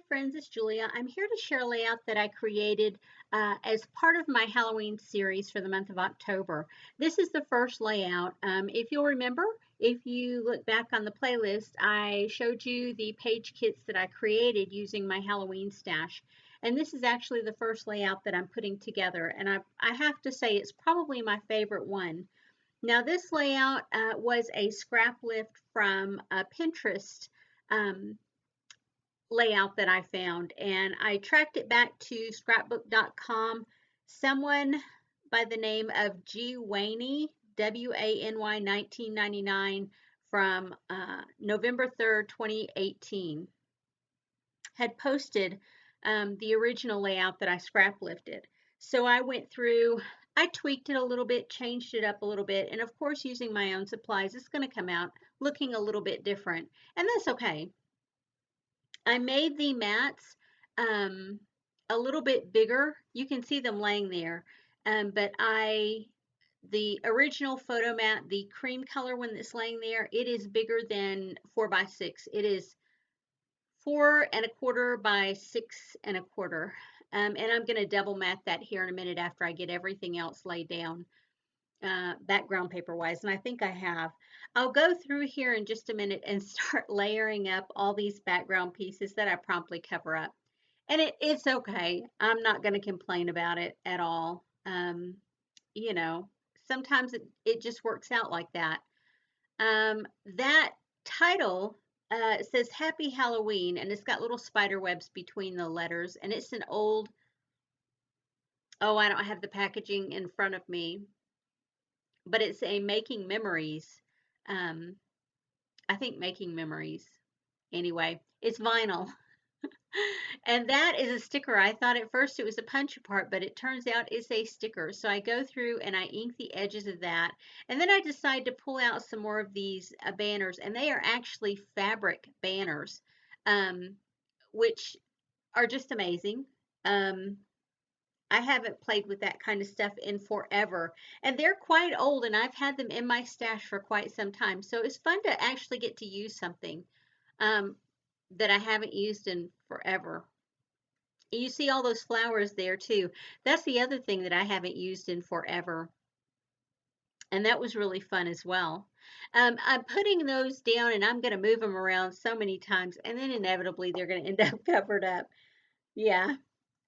friends, it's Julia. I'm here to share a layout that I created as part of my Halloween series for the month of October. This is the first layout. If you'll remember, if you look back on the playlist, I showed you the page kits that I created using my Halloween stash. And this is actually the first layout that I'm putting together. And I have to say it's probably my favorite one. Now this layout was a scrap lift from Pinterest. Um, Layout that I found, and I tracked it back to scrapbook.com. Someone by the name of G. Waney, W-A-N-Y 1999, from November 3rd, 2018, had posted the original layout that I scrap lifted. So I went through, I tweaked it a little bit, changed it up a little bit, and of course using my own supplies, it's going to come out looking a little bit different, and that's okay. I made the mats um, a little bit bigger. You can see them laying there. But the original photo mat, the cream color one that's laying there, it is bigger than 4x6. It is 4¼ by 6¼ and I'm going to double mat that here in a minute after I get everything else laid down background paper wise, and I think I have. I'll go through here in just a minute and start layering up all these background pieces that I promptly cover up. And it's okay. I'm not going to complain about it at all. You know, sometimes it just works out like that. That title says Happy Halloween, and it's got little spider webs between the letters, and it's an old, oh, I don't have the packaging in front of me, but it's a Making Memories. Um, I think Making Memories. Anyway, it's vinyl. And that is a sticker. I thought at first it was a punch apart, but it turns out it's a sticker. So I go through and I ink the edges of that. And then I decide to pull out some more of these banners, and they are actually fabric banners, um, which are just amazing. Um, I haven't played with that kind of stuff in forever. And they're quite old, and I've had them in my stash for quite some time. So it's fun to actually get to use something um, that I haven't used in forever. You see all those flowers there too. That's the other thing that I haven't used in forever. And that was really fun as well. I'm putting those down and I'm going to move them around so many times, and then inevitably they're going to end up covered up. Yeah.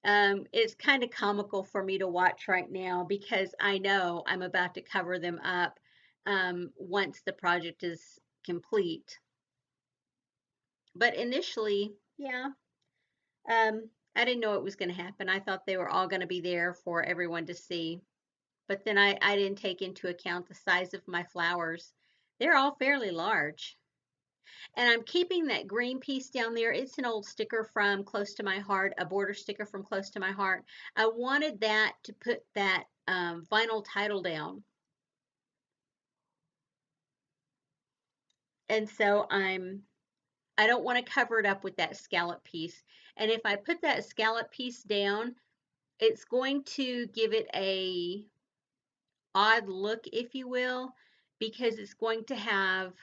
It's kind of comical for me to watch right now because I know I'm about to cover them up once the project is complete. But initially, yeah, I didn't know it was going to happen. I thought they were all going to be there for everyone to see. But then I didn't take into account the size of my flowers. They're all fairly large. And I'm keeping that green piece down there. It's an old sticker from Close to My Heart, a border sticker from Close to My Heart. I wanted that to put that vinyl title down. And so I don't want to cover it up with that scallop piece. And if I put that scallop piece down, it's going to give it a odd look, if you will, because it's going to have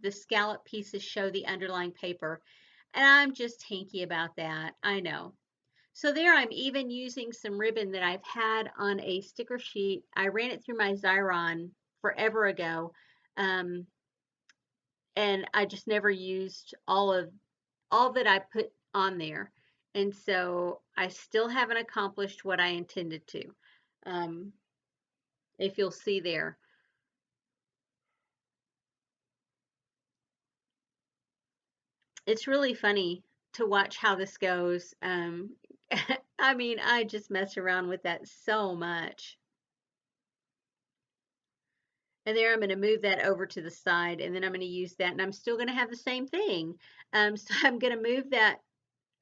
the scallop pieces show the underlying paper. And I'm just hinky about that. I know. So there I'm even using some ribbon that I've had on a sticker sheet. I ran it through my Xyron forever ago. Um, and I just never used all that I put on there. And so I still haven't accomplished what I intended to. Um, if you'll see there. It's really funny to watch how this goes. I mean, I just mess around with that so much. And there I'm going to move that over to the side, and then I'm going to use that, and I'm still going to have the same thing. So I'm going to move that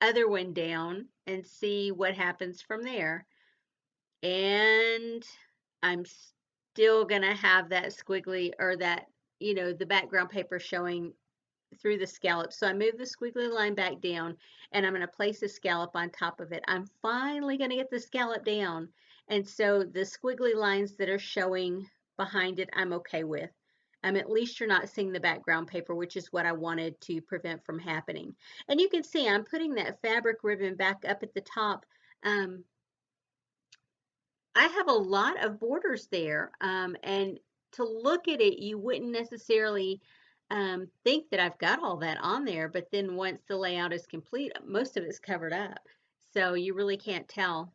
other one down and see what happens from there. And I'm still going to have that squiggly, or that, the background paper showing through the scallop. So I move the squiggly line back down, and I'm going to place a scallop on top of it. I'm finally going to get the scallop down. And so the squiggly lines that are showing behind it, I'm okay with. At least you're not seeing the background paper, which is what I wanted to prevent from happening. And you can see I'm putting that fabric ribbon back up at the top. Um, I have a lot of borders there, and to look at it, you wouldn't necessarily think that I've got all that on there, but then once the layout is complete, most of it's covered up. So you really can't tell.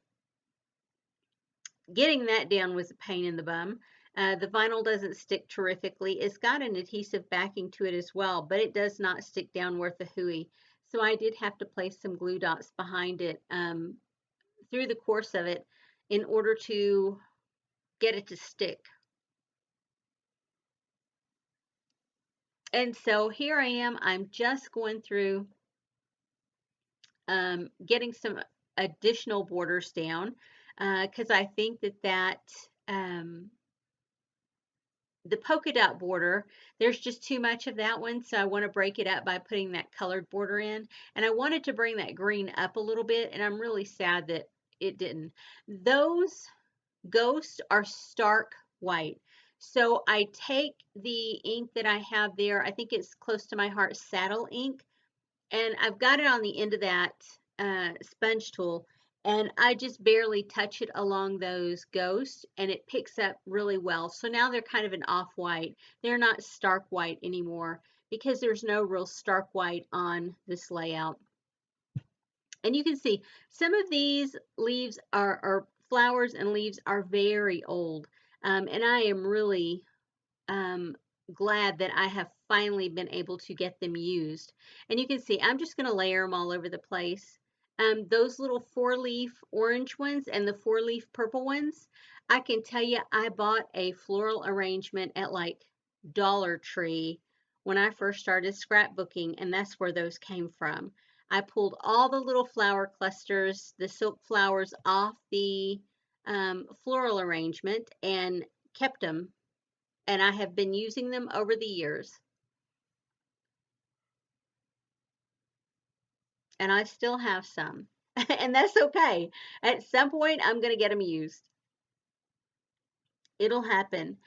Getting that down was a pain in the bum. The vinyl doesn't stick terrifically. It's got an adhesive backing to it as well, but it does not stick down worth a hooey. So I did have to place some glue dots behind it through the course of it in order to get it to stick. And so here I am. I'm just going through getting some additional borders down because I think that um, the polka dot border, there's just too much of that one, so I want to break it up by putting that colored border in. And I wanted to bring that green up a little bit, and I'm really sad that it didn't. Those ghosts are stark white. So I take the ink that I have there, I think it's close to my heart, saddle ink, and I've got it on the end of that sponge tool, and I just barely touch it along those ghosts and it picks up really well. So now they're kind of an off-white. They're not stark white anymore because there's no real stark white on this layout. And you can see some of these leaves or flowers and leaves are very old. And I am really um, glad that I have finally been able to get them used. And you can see I'm just going to layer them all over the place. Those little 4-leaf orange ones and the 4-leaf purple ones, I can tell you I bought a floral arrangement at like Dollar Tree when I first started scrapbooking, and that's where those came from. I pulled all the little flower clusters, the silk flowers off the floral arrangement and kept them, and I have been using them over the years. And I still have some. And that's okay. At some point, I'm going to get them used. It'll happen.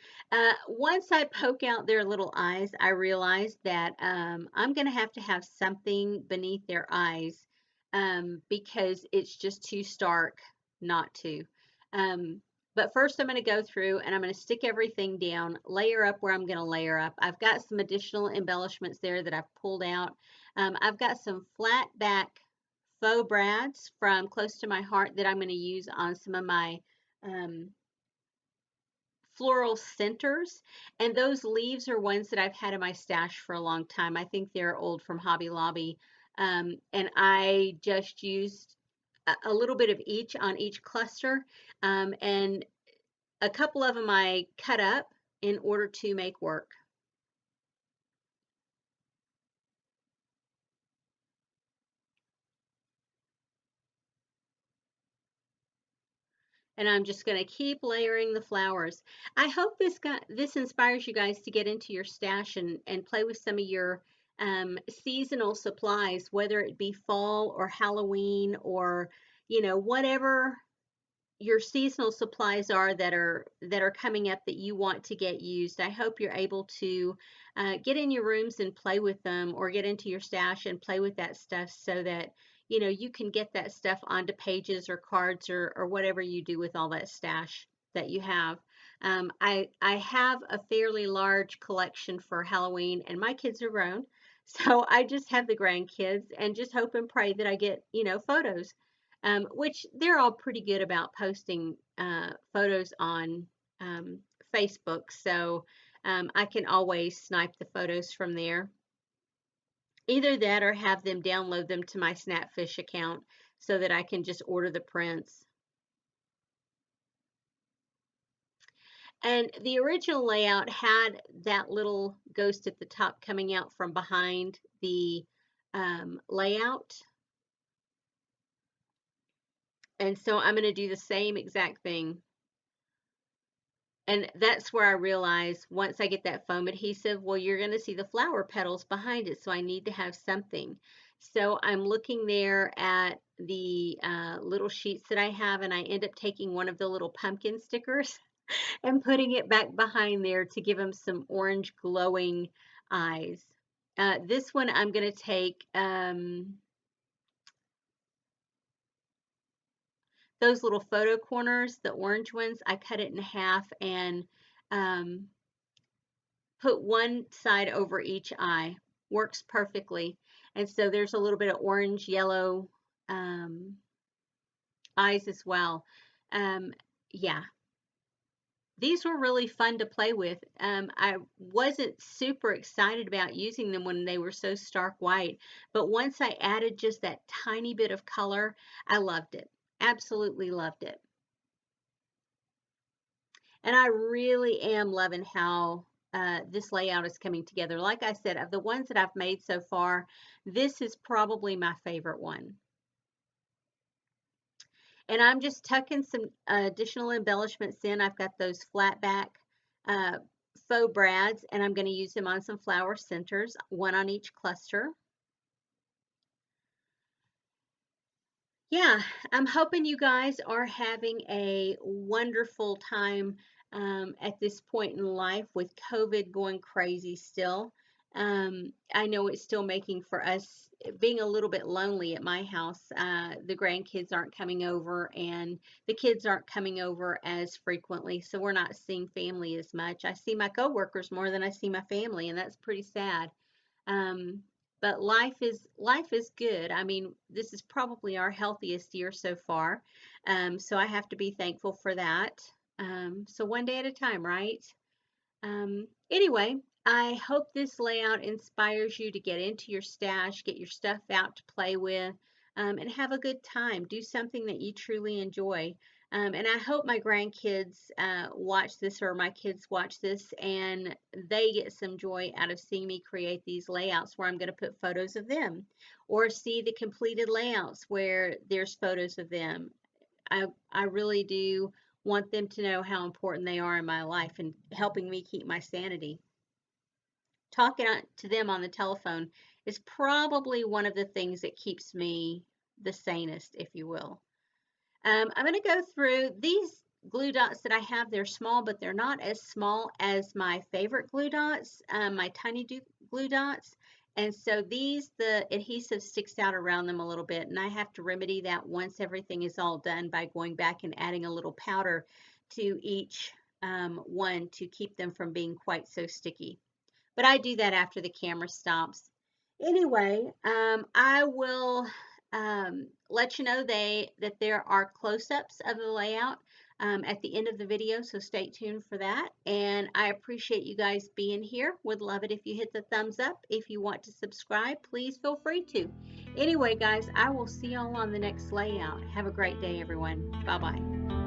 Once I poke out their little eyes, I realize that I'm going to have something beneath their eyes because it's just too stark not to. Um, but first, I'm going to go through and I'm going to stick everything down, layer up where I'm going to layer up. I've got some additional embellishments there that I've pulled out. I've got some flat back faux brads from Close to My Heart that I'm going to use on some of my um, floral centers, and those leaves are ones that I've had in my stash for a long time. I think they're old from Hobby Lobby, and I just used a little bit of each on each cluster, and a couple of them I cut up in order to make work. And I'm just going to keep layering the flowers. I hope this inspires you guys to get into your stash and play with some of your seasonal supplies, whether it be fall or Halloween or whatever your seasonal supplies are that are coming up that you want to get used. I hope you're able to get in your rooms and play with them, or get into your stash and play with that stuff so that you can get that stuff onto pages or cards or whatever you do with all that stash that you have. I have a fairly large collection for Halloween, and my kids are grown, so I just have the grandkids and just hope and pray that I get photos, which they're all pretty good about posting photos on um, Facebook. So I can always snipe the photos from there. Either that or have them download them to my Snapfish account so that I can just order the prints. And the original layout had that little ghost at the top coming out from behind the layout. And so I'm going to do the same exact thing. And that's where I realize once I get that foam adhesive, well, you're going to see the flower petals behind it. So I need to have something. So I'm looking there at the little sheets that I have, and I end up taking one of the little pumpkin stickers and putting it back behind there to give them some orange glowing eyes. This one I'm going to take those little photo corners, the orange ones, I cut it in half and um, put one side over each eye. Works perfectly. And so there's a little bit of orange, yellow um, eyes as well. Um, yeah, these were really fun to play with. I wasn't super excited about using them when they were so stark white, but once I added just that tiny bit of color, I loved it. Absolutely loved it. And I really am loving how this layout is coming together. Like I said, of the ones that I've made so far, this is probably my favorite one. And I'm just tucking some additional embellishments in. I've got those flat back uh, faux brads, and I'm going to use them on some flower centers, one on each cluster. Yeah, I'm hoping you guys are having a wonderful time at this point in life with COVID going crazy still. I know it's still making for us being a little bit lonely at my house. The grandkids aren't coming over and the kids aren't coming over as frequently, so we're not seeing family as much. I see my coworkers more than I see my family, and that's pretty sad. Um, but life is good. I mean, this is probably our healthiest year so far. So I have to be thankful for that. So one day at a time, right? Anyway, I hope this layout inspires you to get into your stash, get your stuff out to play with, and have a good time. Do something that you truly enjoy. And I hope my grandkids watch this or my kids watch this and they get some joy out of seeing me create these layouts where I'm going to put photos of them or see the completed layouts where there's photos of them. I really do want them to know how important they are in my life and helping me keep my sanity. Talking to them on the telephone is probably one of the things that keeps me the sanest, if you will. I'm going to go through these glue dots that I have. They're small, but they're not as small as my favorite glue dots, my tiny glue dots. And so these, the adhesive sticks out around them a little bit, and I have to remedy that once everything is all done by going back and adding a little powder to each one to keep them from being quite so sticky. But I do that after the camera stops. Anyway, I will let you know that there are close-ups of the layout at the end of the video, so stay tuned for that. And I appreciate you guys being here. Would love it if you hit the thumbs up. If you want to subscribe, please feel free to. Anyway, guys, I will see y'all on the next layout. Have a great day, everyone. Bye-bye.